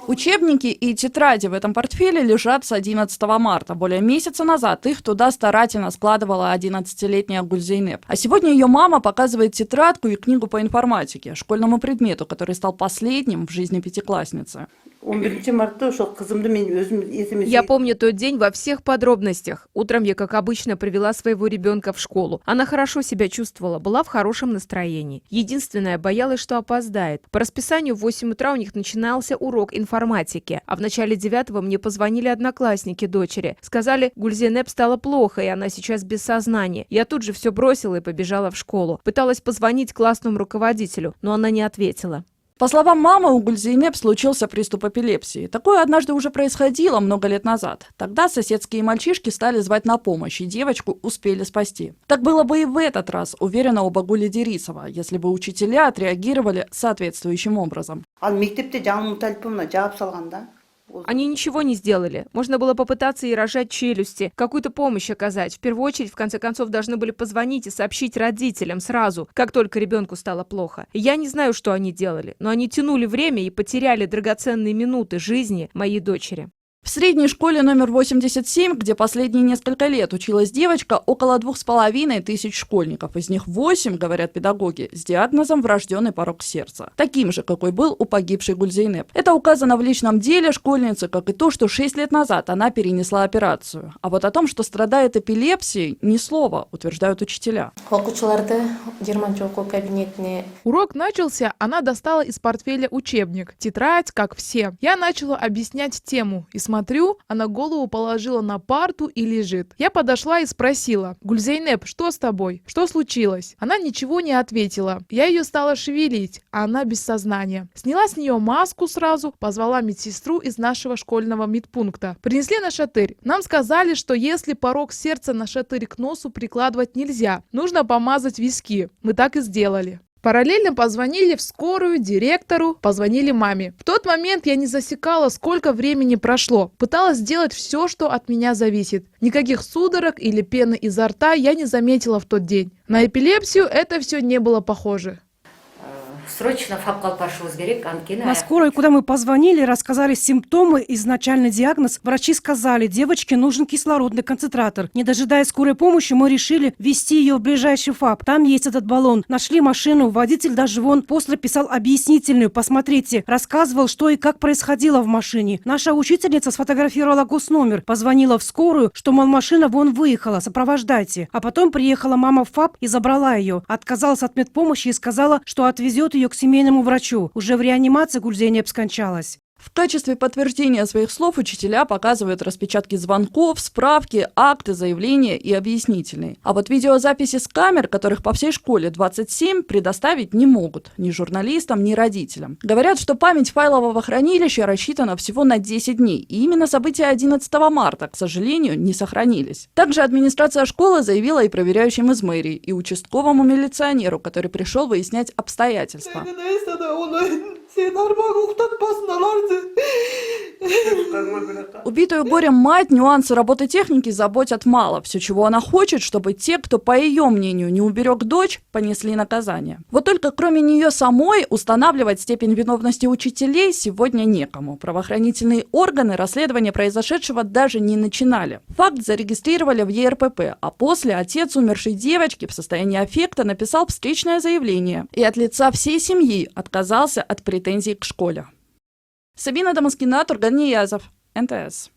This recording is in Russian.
Учебники и тетради в этом портфеле лежат с 11 марта. Более месяца назад их туда старательно складывала 11-летняя Гульзейнеп. А сегодня ее мама показывает тетрадку и книгу по информатике, школьному предмету, который стал последним в жизни пятиклассницы. Я помню тот день во всех подробностях. Утром я, как обычно, привела своего ребенка в школу. Она хорошо себя чувствовала, была в хорошем настроении. Единственное, боялась, что опоздает. По расписанию в 8 утра у них начинался урок информатики. А в начале 9-го мне позвонили одноклассники дочери. Сказали, Гульзейнеп стало плохо, и она сейчас без сознания. Я тут же все бросила и побежала в школу. Пыталась позвонить классному руководителю, но она не ответила. По словам мамы, у Гульзейнеп случился приступ эпилепсии. Такое однажды уже происходило много лет назад. Тогда соседские мальчишки стали звать на помощь, и девочку успели спасти. Так было бы и в этот раз, уверена Обагуля Дерисова, если бы учителя отреагировали соответствующим образом. Они ничего не сделали. Можно было попытаться и рожать челюсти, какую-то помощь оказать. В первую очередь, в конце концов, должны были позвонить и сообщить родителям сразу, как только ребенку стало плохо. И я не знаю, что они делали, но они тянули время и потеряли драгоценные минуты жизни моей дочери. В средней школе номер 87, где последние несколько лет училась девочка, около 2500 школьников. Из них 8, говорят педагоги, с диагнозом врожденный порок сердца. Таким же, какой был у погибшей Гульзейнеп. Это указано в личном деле школьницы, как и то, что 6 лет назад она перенесла операцию. А вот о том, что страдает эпилепсией, ни слова, утверждают учителя. Урок начался, она достала из портфеля учебник, тетрадь, как все. Я начала объяснять тему и смотрю, она голову положила на парту и лежит. Я подошла и спросила: «Гульзейнеп, что с тобой? Что случилось?» Она ничего не ответила. Я ее стала шевелить, а она без сознания. Сняла с нее маску сразу, позвала медсестру из нашего школьного медпункта. Принесли нашатырь. Нам сказали, что если порок сердца нашатырь к носу прикладывать нельзя, нужно помазать виски. Мы так и сделали. Параллельно позвонили в скорую, директору, позвонили маме. В тот момент я не засекала, сколько времени прошло. Пыталась сделать все, что от меня зависит. Никаких судорог или пены изо рта я не заметила в тот день. На эпилепсию это все не было похоже. Срочно в На скорой, куда мы позвонили, рассказали симптомы, изначальный диагноз. Врачи сказали, девочке нужен кислородный концентратор. Не дожидаясь скорой помощи, мы решили везти ее в ближайший ФАП. Там есть этот баллон. Нашли машину, водитель даже после писал объяснительную. Посмотрите, рассказывал, что и как происходило в машине. Наша учительница сфотографировала госномер, позвонила в скорую, что, мол, машина вон выехала, сопровождайте. А потом приехала мама в ФАП и забрала ее. Отказалась от медпомощи и сказала, что отвезет ее к семейному врачу. Уже в реанимации Гульзейнеп скончалась. В качестве подтверждения своих слов учителя показывают распечатки звонков, справки, акты, заявления и объяснительные. А вот видеозаписи с камер, которых по всей школе 27, предоставить не могут ни журналистам, ни родителям. Говорят, что память файлового хранилища рассчитана всего на 10 дней, и именно события 11 марта, к сожалению, не сохранились. Также администрация школы заявила и проверяющим из мэрии, и участковому милиционеру, который пришел выяснять обстоятельства. Убитую горем мать нюансы работы техники заботят мало. Все, чего она хочет, чтобы те, кто, по ее мнению, не уберег дочь, понесли наказание. Вот только кроме нее самой устанавливать степень виновности учителей сегодня некому. Правоохранительные органы расследование произошедшего даже не начинали. Факт зарегистрировали в ЕРПП, а после отец умершей девочки в состоянии аффекта написал встречное заявление и от лица всей семьи отказался от претензий к школе. Сабина Дамаскина, Турган Ниязов, НТС.